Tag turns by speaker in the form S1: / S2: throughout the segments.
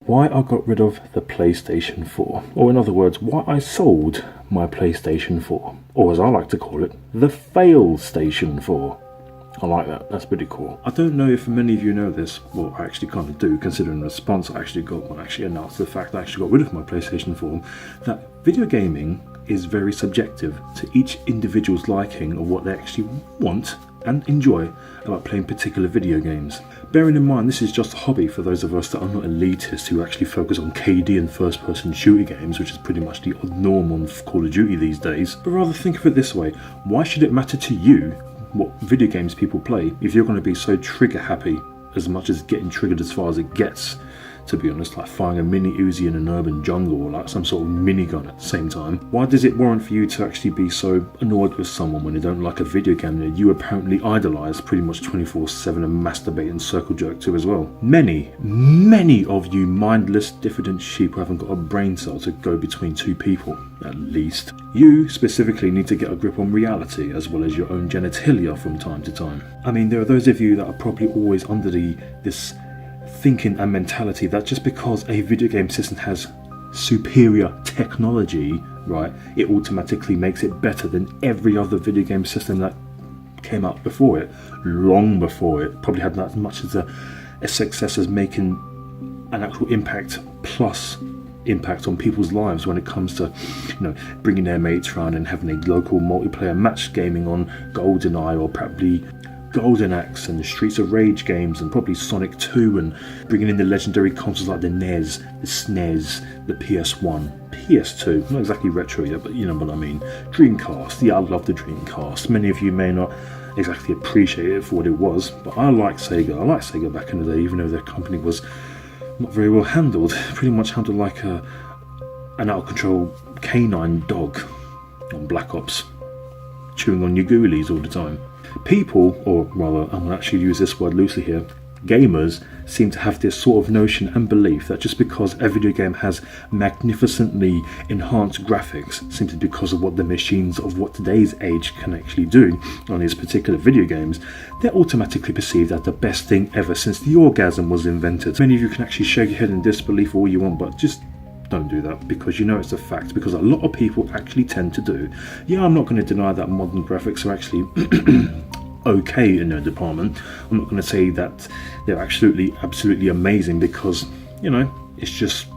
S1: why I got rid of the PlayStation 4, or in other words, why I sold my PlayStation 4, or as I like to call it, the Failstation 4. I like that, that's pretty cool. I don't know if many of you know this, well I actually kind of do, considering the response I actually got when I actually announced the fact that I actually got rid of my PlayStation 4, that video gaming is very subjective to each individual's liking of what they actually want and enjoy about playing particular video games. Bearing in mind this is just a hobby for those of us that are not elitists who actually focus on KD and first person shooter games, which is pretty much the odd norm on Call of Duty these days. But rather think of it this way, why should it matter to you what video games people play if you're going to be so trigger happy as much as getting triggered as far as it gets? To be honest, like firing a mini Uzi in an urban jungle or like some sort of minigun at the same time. Why does it warrant for you to actually be so annoyed with someone when they don't like a video game that you apparently idolise pretty much 24/7 and masturbate and circle jerk to as well? Many of you mindless, diffident sheep who haven't got a brain cell to go between two people, at least. You specifically need to get a grip on reality as well as your own genitalia from time to time. I mean, there are those of you that are probably always under this thinking and mentality that just because a video game system has superior technology, right, it automatically makes it better than every other video game system that came out before it, long before it, probably had as much as a success as making an actual impact plus impact on people's lives when it comes to, you know, bringing their mates around and having a local multiplayer match gaming on GoldenEye or probably Golden Axe and the Streets of Rage games and probably Sonic 2, and bringing in the legendary consoles like the NES, the SNES, the PS1, PS2, not exactly retro yet, but you know what I mean, Dreamcast. Yeah, I love the Dreamcast. Many of you may not exactly appreciate it for what it was, but I like Sega. I like Sega back in the day, even though their company was not very well handled, pretty much handled like an out-of-control canine dog on Black Ops, chewing on your ghoulies all the time. People, or rather, I'm going to actually use this word loosely here, gamers seem to have this sort of notion and belief that just because a video game has magnificently enhanced graphics, simply because of what the machines of what today's age can actually do on these particular video games, they're automatically perceived as the best thing ever since the orgasm was invented. Many of you can actually shake your head in disbelief all you want, but just don't do that, because you know it's a fact, because a lot of people actually tend to do. Yeah, I'm not going to deny that modern graphics are actually okay in their department. I'm not going to say that they're absolutely amazing, because, you know, it's just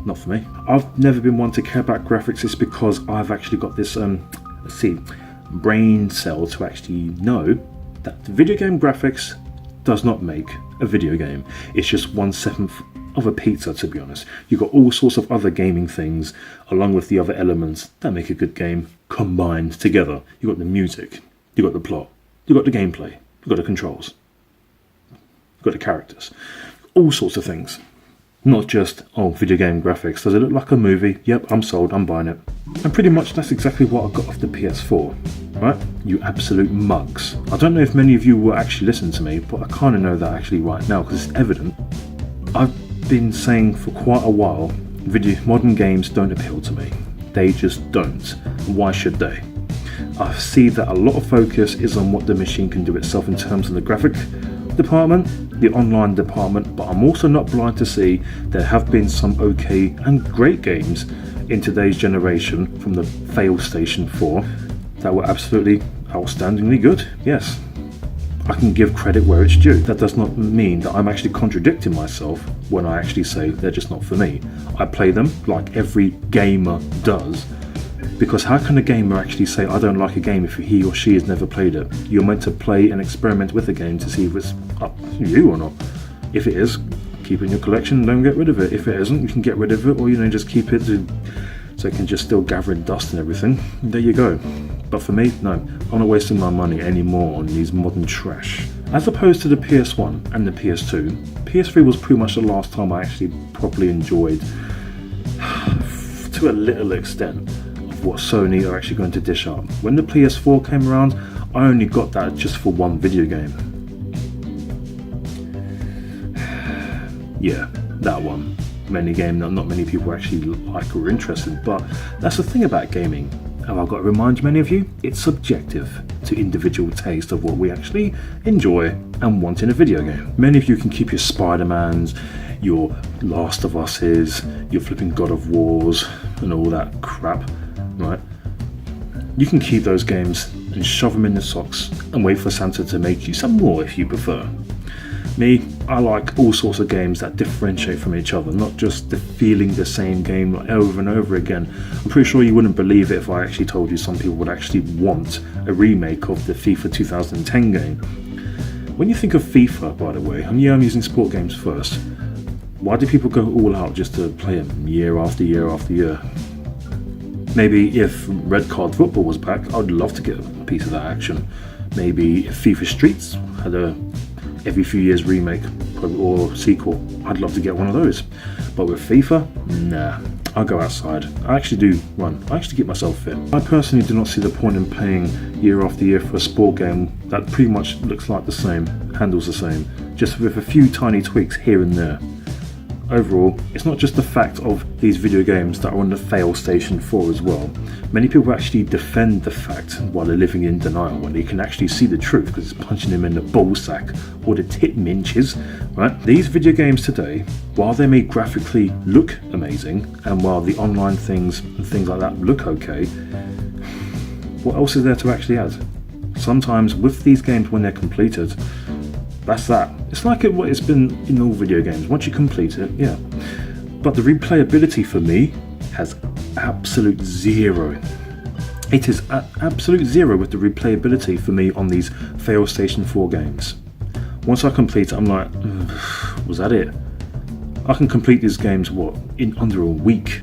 S1: not for me. I've never been one to care about graphics. It's because I've actually got this brain cell to actually know that the video game graphics does not make a video game. It's just 1/7 of a pizza, to be honest. You've got all sorts of other gaming things along with the other elements that make a good game combined together. You've got the music, you've got the plot, you've got the gameplay, you've got the controls, you've got the characters, all sorts of things. Not just, oh, video game graphics, does it look like a movie? Yep, I'm sold, I'm buying it. And pretty much that's exactly what I got off the PS4, right? You absolute mugs. I don't know if many of you will actually listen to me, but I kind of know that actually right now, because it's evident. I've been saying for quite a while, modern games don't appeal to me. They just don't. Why should they? I see that a lot of focus is on what the machine can do itself in terms of the graphic department, the online department, but I'm also not blind to see there have been some okay and great games in today's generation from the Failstation 4 that were absolutely outstandingly good. Yes, I can give credit where it's due. That does not mean that I'm actually contradicting myself when I actually say they're just not for me. I play them like every gamer does, because how can a gamer actually say I don't like a game if he or she has never played it? You're meant to play and experiment with the game to see if it's up to you or not. If it is, keep it in your collection, don't get rid of it. If it isn't, you can get rid of it, or you know, just keep it so it can just still gather in dust and everything. There you go. But for me, no, I'm not wasting my money anymore on these modern trash. As opposed to the PS1 and the PS2, PS3 was pretty much the last time I actually properly enjoyed, to a little extent, of what Sony are actually going to dish up. When the PS4 came around, I only got that just for one video game. Yeah, that one. Many game that not many people actually like or are interested in, but that's the thing about gaming. Have I got to remind many of you? It's subjective to individual taste of what we actually enjoy and want in a video game. Many of you can keep your Spider-Mans, your Last of Us's, your flipping God of Wars and all that crap, right? You can keep those games and shove them in the socks and wait for Santa to make you some more if you prefer. Me, I like all sorts of games that differentiate from each other, not just the feeling the same game over and over again. I'm pretty sure you wouldn't believe it if I actually told you some people would actually want a remake of the FIFA 2010 game. When you think of FIFA, by the way, and yeah, I'm using sport games first, why do people go all out just to play them year after year after year? Maybe if Red Card Football was back, I'd love to get a piece of that action. Maybe if FIFA Streets had a every few years remake or sequel, I'd love to get one of those. But with FIFA, nah, I'll go outside. I actually do run. I actually keep myself fit. I personally do not see the point in paying year after year for a sport game that pretty much looks like the same, handles the same, just with a few tiny tweaks here and there. Overall, it's not just the fact of these video games that are on the Failstation 4 as well. Many people actually defend the fact while they're living in denial, when they can actually see the truth because it's punching them in the ballsack or the tit minches, right? These video games today, while they may graphically look amazing and while the online things and things like that look okay, what else is there to actually add? Sometimes with these games when they're completed, that's that. It's like what it's been in all video games. Once you complete it, yeah. But the replayability for me has absolute zero. It is at absolute zero with the replayability for me on these Failstation 4 games. Once I complete it, I'm like, was that it? I can complete these games, in under a week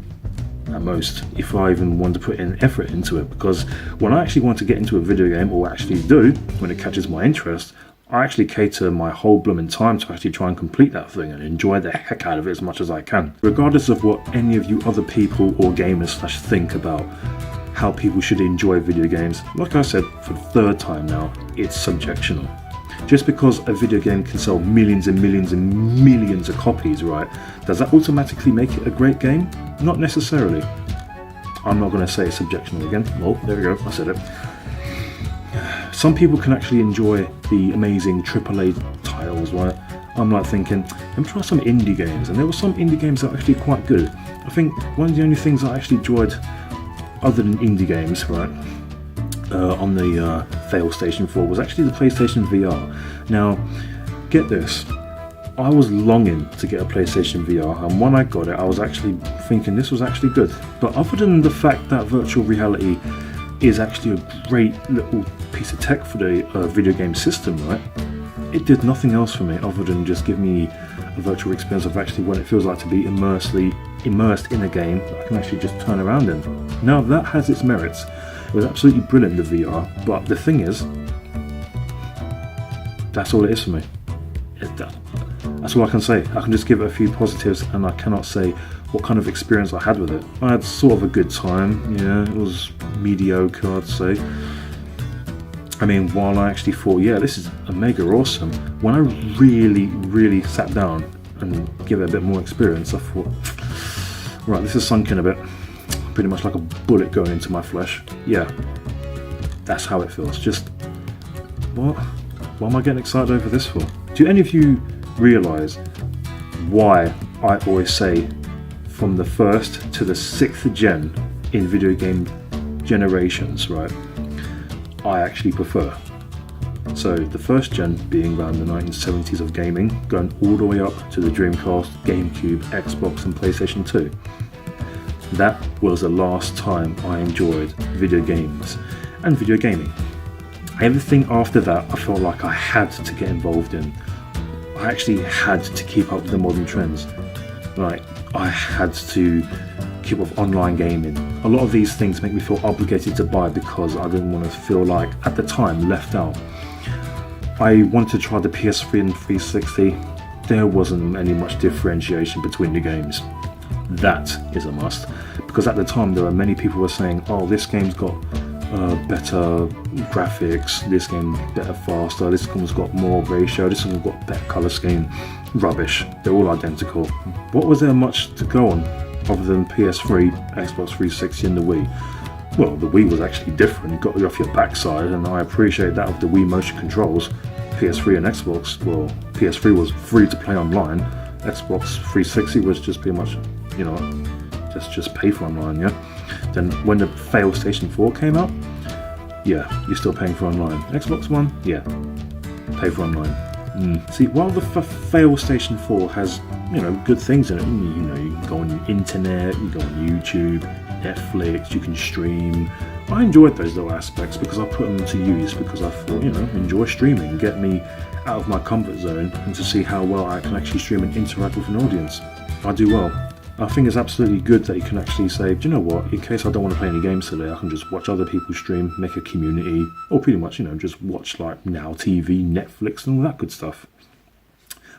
S1: at most, if I even want to put in effort into it. Because when I actually want to get into a video game, or actually do, when it catches my interest, I actually cater my whole blooming time to actually try and complete that thing and enjoy the heck out of it as much as I can. Regardless of what any of you other people or gamers think about how people should enjoy video games, like I said for the third time now, it's subjectional. Just because a video game can sell millions and millions and millions of copies, right, does that automatically make it a great game? Not necessarily. I'm not going to say it's subjectional again. Well, there we go, I said it. Some people can actually enjoy the amazing AAA titles, right? I'm like thinking, let me try some indie games, and there were some indie games that are actually quite good. I think one of the only things I actually enjoyed, other than indie games, right, on the Failstation 4 was actually the PlayStation VR. Now, get this, I was longing to get a PlayStation VR, and when I got it, I was actually thinking this was actually good. But other than the fact that virtual reality is actually a great little piece of tech for the video game system, right? It did nothing else for me other than just give me a virtual experience of actually what it feels like to be immersed in a game that I can actually just turn around in. Now that has its merits. It was absolutely brilliant, the VR, but the thing is, that's all it is for me. That's all I can say. I can just give it a few positives, and I cannot say what kind of experience I had with it. I had sort of a good time, yeah, it was mediocre, I'd say. I mean, while I actually thought, yeah, this is a mega awesome, when I really sat down and give it a bit more experience, I thought, right, this is sunk in a bit, pretty much like a bullet going into my flesh. Yeah, that's how it feels. Just, what am I getting excited over this for? Do any of you realise why I always say from the first to the 6th gen in video game generations, right, I actually prefer? So the first gen being around the 1970s of gaming, going all the way up to the Dreamcast, GameCube, Xbox and PlayStation 2. That was the last time I enjoyed video games and video gaming. Everything after that I felt like I had to get involved in. I actually had to keep up with the modern trends. Like, I had to keep up with online gaming. A lot of these things make me feel obligated to buy because I didn't want to feel like, at the time, left out. I wanted to try the PS3 and 360. There wasn't any much differentiation between the games. That is a must, because at the time there were many people who were saying, oh, this game's got better graphics, this game better faster, this one's got more ratio, this one's got better colour scheme. Rubbish, they're all identical. What was there much to go on other than PS3, Xbox 360 and the Wii? Well, the Wii was actually different. You got it off your backside, and I appreciate that of the Wii motion controls. PS3 and Xbox, well, PS3 was free to play online. Xbox 360 was just pretty much, you know, just pay for online, yeah? Then when the Failstation 4 came out, yeah, you're still paying for online. Xbox One, yeah, pay for online. See, while the Failstation 4 has, you know, good things in it, you know, you can go on the internet, you go on YouTube, Netflix, you can stream. I enjoyed those little aspects because I put them to use because I thought, you know, enjoy streaming, get me out of my comfort zone and to see how well I can actually stream and interact with an audience. I do well. I think it's absolutely good that you can actually say, do you know what, in case I don't want to play any games today, I can just watch other people stream, make a community, or pretty much, you know, just watch like Now TV, Netflix and all that good stuff.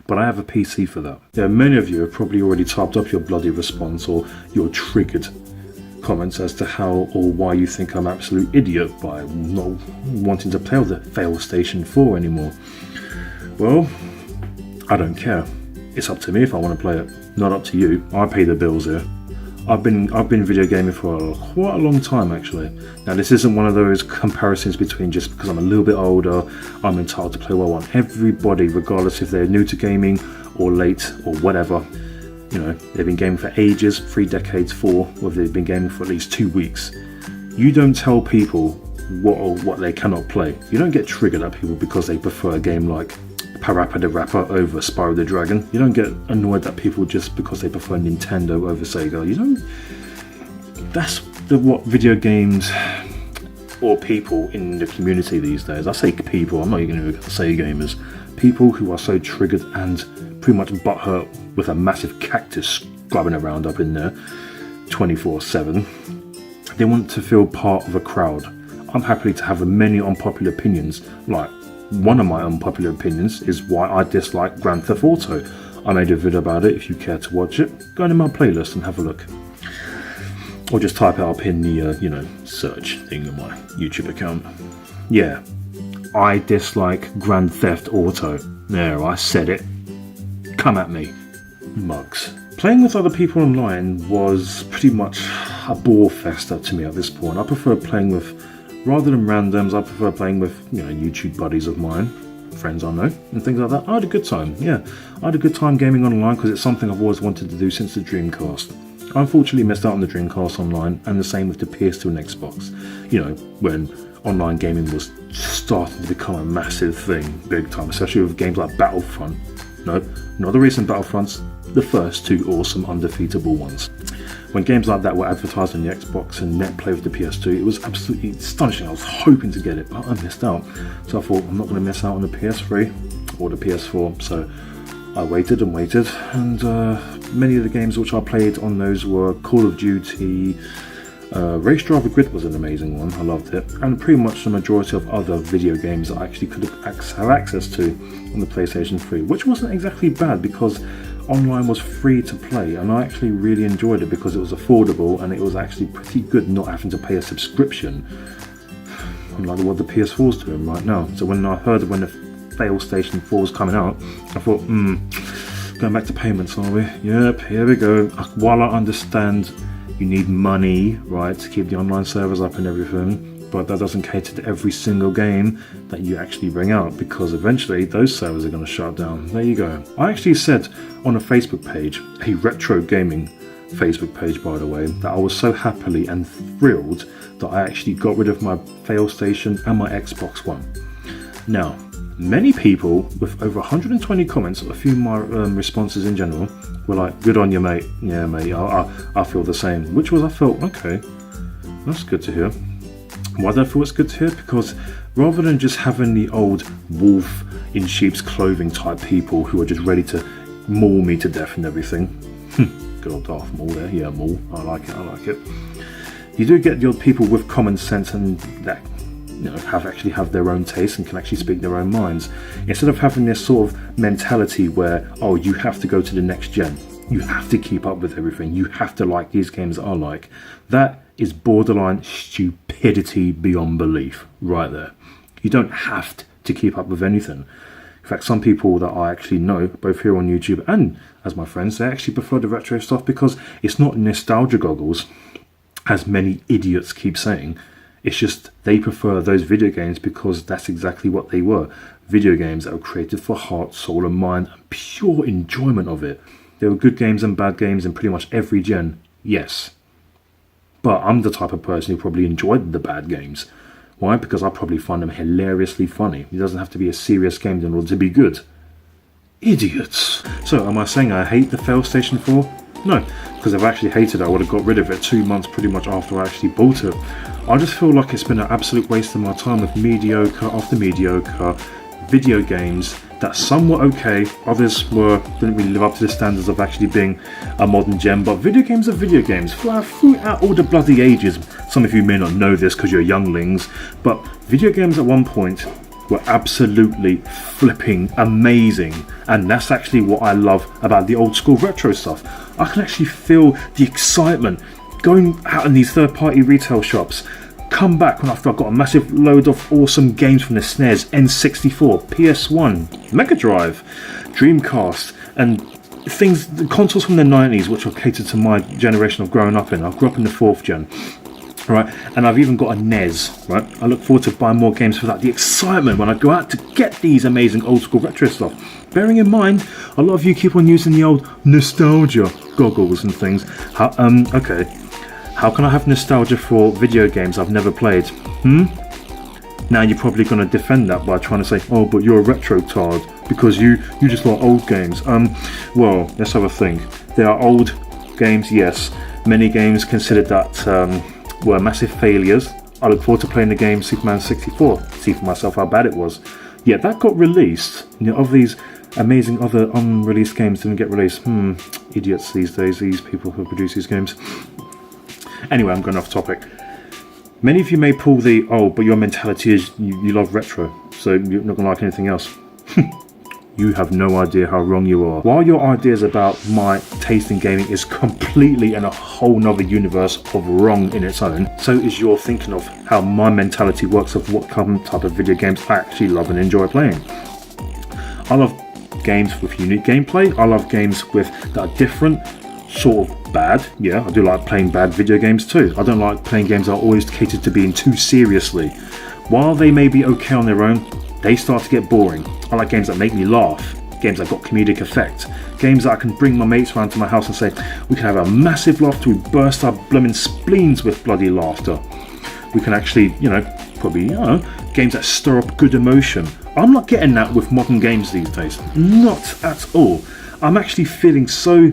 S1: But I have a PC for that. Yeah, many of you have probably already typed up your bloody response or your triggered comments as to how or why you think I'm an absolute idiot by not wanting to play with the Failstation 4 anymore. Well, I don't care. It's up to me if I want to play it. Not up to you. I pay the bills here. I've been video gaming for quite a long time actually. Now this isn't one of those comparisons between just because I'm a little bit older, I'm entitled to play what I want. Everybody, regardless if they're new to gaming or late or whatever, you know, they've been gaming for ages, 3 decades, 4, or they've been gaming for at least 2 weeks. You don't tell people what they cannot play. You don't get triggered at people because they prefer a game like Parappa the Rapper over Spyro the Dragon. You don't get annoyed at people just because they prefer Nintendo over Sega. You don't. That's what video games or people in the community these days. I say people, I'm not even going to say gamers. People who are so triggered and pretty much butthurt with a massive cactus scrubbing around up in there 24/7. They want to feel part of a crowd. I'm happy to have many unpopular opinions. Like, one of my unpopular opinions is why I dislike Grand Theft Auto. I made a video about it. If you care to watch it, go into my playlist and have a look. Or just type it up in the, you know, search thing on my YouTube account. Yeah, I dislike Grand Theft Auto. There, I said it. Come at me, mugs. Playing with other people online was pretty much a bore fest to me at this point. I prefer playing with, rather than randoms, I prefer playing with, you know, YouTube buddies of mine, friends I know, and things like that. I had a good time, yeah. I had a good time gaming online because it's something I've always wanted to do since the Dreamcast. I unfortunately missed out on the Dreamcast online, and the same with the PS2 and Xbox. You know, when online gaming was starting to become a massive thing, big time, especially with games like Battlefront. No, not the recent Battlefronts, the first 2 awesome undefeatable ones. When games like that were advertised on the Xbox and net play with the PS2, it was absolutely astonishing. I was hoping to get it, but I missed out. So I thought, I'm not going to miss out on the PS3 or the PS4. So I waited and waited, and many of the games which I played on those were Call of Duty. Race Driver Grid was an amazing one, I loved it, and pretty much the majority of other video games that I actually could have access to on the PlayStation 3, which wasn't exactly bad because online was free to play, and I actually really enjoyed it because it was affordable and it was actually pretty good not having to pay a subscription, unlike what the PS4 is doing right now. So when I heard when the Failstation 4 was coming out, I thought, going back to payments, are we? Yep, here we go. While I understand you need money, right, to keep the online servers up and everything, but that doesn't cater to every single game that you actually bring out, because eventually those servers are going to shut down. There you go. I actually said on a Facebook page, a retro gaming Facebook page by the way, that I was so happily and thrilled that I actually got rid of my Failstation and my Xbox One. Now, many people with over 120 comments, a few of my responses in general, were like, good on you mate, yeah mate, I feel the same, which was, I felt, okay, that's good to hear. Why did I feel it's good to hear? Because rather than just having the old wolf in sheep's clothing type people who are just ready to maul me to death and everything, good old Darth Maul there, yeah, Maul, I like it. You do get the old people with common sense and that, you know, have their own taste and can actually speak their own minds, instead of having this sort of mentality where, oh, you have to go to the next gen, you have to keep up with everything, you have to like these games that I like. That is borderline stupidity beyond belief right there. You don't have to keep up with anything. In fact, some people that I actually know, both here on YouTube and as my friends, they actually prefer the retro stuff because it's not nostalgia goggles. as many idiots keep saying. It's just they prefer those video games because that's exactly what they were. Video games that were created for heart, soul and mind and pure enjoyment of it. There were good games and bad games in pretty much every gen, yes. But I'm the type of person who probably enjoyed the bad games. Why? Because I probably find them hilariously funny. It doesn't have to be a serious game in order to be good. Idiots. So am I saying I hate the Failstation 4? No, because if I actually hated it, I would have got rid of it 2 months pretty much after I actually bought it. I just feel like it's been an absolute waste of my time with mediocre after mediocre video games that some were okay, others didn't really live up to the standards of actually being a modern gem. But video games are video games throughout all the bloody ages. Some of you may not know this because you're younglings, but video games at one point were absolutely flipping amazing, and that's actually what I love about the old school retro stuff. I can actually feel the excitement going out in these third-party retail shops, come back when after I've got a massive load of awesome games from the SNES, N64, PS1, Mega Drive, Dreamcast, and things, the consoles from the 90s which were catered to my generation of growing up in. I grew up in the 4th gen. Right, and I've even got a NES, right? I look forward to buying more games for that. The excitement when I go out to get these amazing old school retro stuff. Bearing in mind, a lot of you keep on using the old nostalgia goggles and things. Okay, how can I have nostalgia for video games I've never played? Now you're probably going to defend that by trying to say, oh, but you're a retro tard because you just like old games. Well, let's have a think. There are old games, yes. Many games considered that were massive failures. I look forward to playing the game Superman 64, see for myself how bad it was. Yeah, that got released. Of these amazing other unreleased games didn't get released. Idiots these days, these people who produce these games. Anyway, I'm going off topic. Many of you may pull the, oh, but your mentality is you love retro, so you're not going to like anything else. You have no idea how wrong you are. While your ideas about my taste in gaming is completely in a whole nother universe of wrong in its own, so is your thinking of how my mentality works of what type of video games I actually love and enjoy playing. I love games with unique gameplay. I love games that are different, sort of bad. Yeah, I do like playing bad video games too. I don't like playing games that are always catered to being too seriously. While they may be okay on their own, they start to get boring. I like games that make me laugh, games that got comedic effect, games that I can bring my mates around to my house and say, we can have a massive laugh till we burst our blooming spleens with bloody laughter. We can actually, games that stir up good emotion. I'm not getting that with modern games these days. Not at all. I'm actually feeling so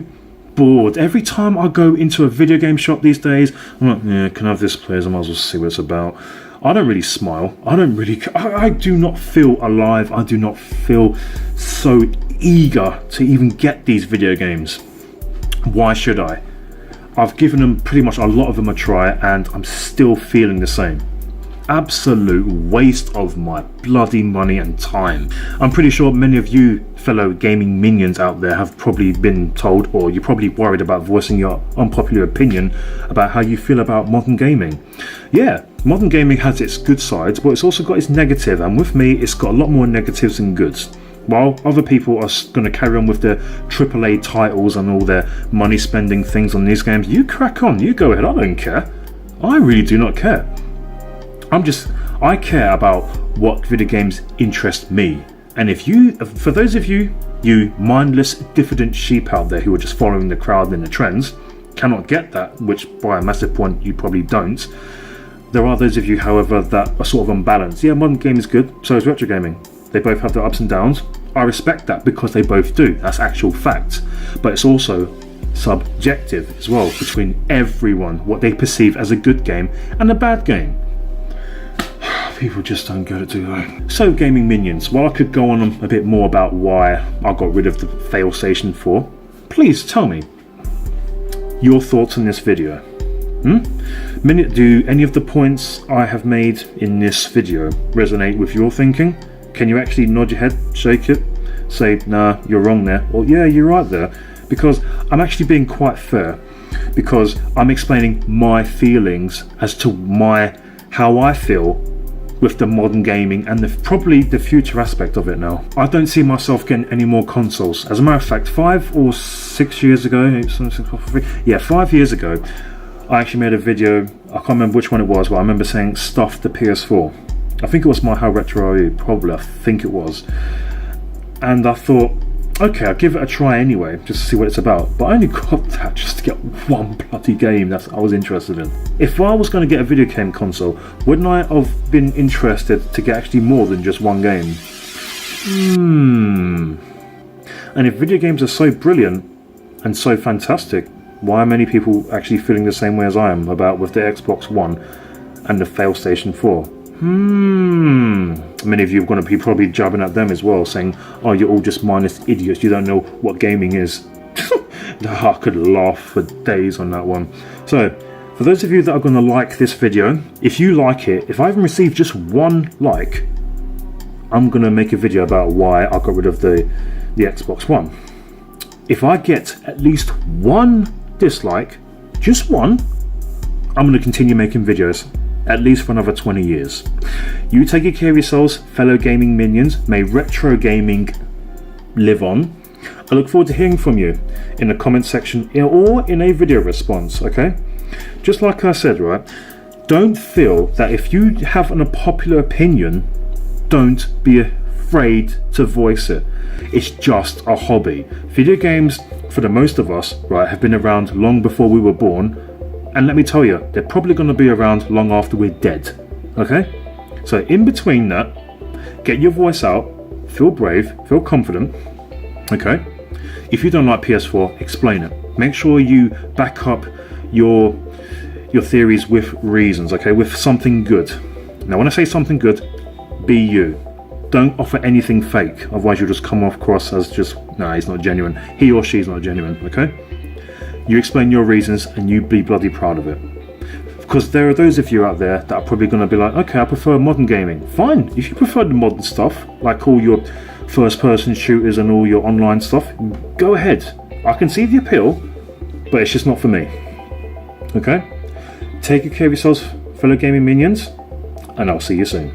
S1: bored. Every time I go into a video game shop these days, I'm like, yeah, can I have this please? I might as well see what it's about. I don't really smile. I do not feel alive. I do not feel so eager to even get these video games. Why should I? I've given them pretty much a lot of them a try and I'm still feeling the same. Absolute waste of my bloody money and time. I'm pretty sure many of you fellow gaming minions out there have probably been told, or you're probably worried about voicing your unpopular opinion about how you feel about modern gaming. Yeah, modern gaming has its good sides, but it's also got its negative, and with me it's got a lot more negatives than goods. While other people are going to carry on with their AAA titles and all their money spending things on these games, you crack on, you go ahead, I don't care. I really do not care. I care about what video games interest me. And for those of you mindless, diffident sheep out there who are just following the crowd and the trends, cannot get that, which by a massive point you probably don't. There are those of you, however, that are sort of unbalanced. Yeah, modern gaming is good, so is retro gaming. They both have their ups and downs. I respect that because they both do. That's actual fact. But it's also subjective as well between everyone, what they perceive as a good game and a bad game. People just don't get it, do they? So, gaming minions, while I could go on a bit more about why I got rid of the Failstation 4, please tell me your thoughts on this video. Do any of the points I have made in this video resonate with your thinking? Can you actually nod your head, shake it, say, nah, you're wrong there, or yeah, you're right there? Because I'm actually being quite fair, because I'm explaining my feelings as to how I feel with the modern gaming and probably the future aspect of it now. I don't see myself getting any more consoles. As a matter of fact, 5 or 6 years ago, 5 years ago, I actually made a video, I can't remember which one it was, but I remember saying stuff the PS4. I think it was my How Retro Are You, probably, I think it was. And I thought, okay, I'll give it a try anyway, just to see what it's about. But I only got that just to get one bloody game that I was interested in. If I was going to get a video game console, wouldn't I have been interested to get actually more than just one game? And if video games are so brilliant and so fantastic, why are many people actually feeling the same way as I am about with the Xbox One and the Failstation 4? Many of you are going to be probably jabbing at them as well, saying, oh, you're all just mindless idiots, you don't know what gaming is. I could laugh for days on that one. So, for those of you that are going to like this video, if you like it, if I haven't received just one like, I'm going to make a video about why I got rid of the Xbox One. If I get at least one dislike, just one, I'm going to continue making videos, at least for another 20 years. You take good care of yourselves, fellow gaming minions. May retro gaming live on. I look forward to hearing from you in the comment section or in a video response, okay? Just like I said, right, don't feel that if you have an unpopular opinion, don't be afraid to voice it. It's just a hobby. Video games, for the most of us, right, have been around long before we were born. And let me tell you, they're probably going to be around long after we're dead. Okay? So in between that, get your voice out, feel brave, feel confident. Okay? If you don't like PS4, explain it. Make sure you back up your theories with reasons, okay? With something good. Now when I say something good, be you. Don't offer anything fake, otherwise you'll just come across as just, nah, he's not genuine. He or she's not genuine, okay? You explain your reasons and you be bloody proud of it. Because there are those of you out there that are probably going to be like, okay, I prefer modern gaming. Fine, if you prefer the modern stuff, like all your first person shooters and all your online stuff, go ahead. I can see the appeal, but it's just not for me. Okay? Take good care of yourselves, fellow gaming minions, and I'll see you soon.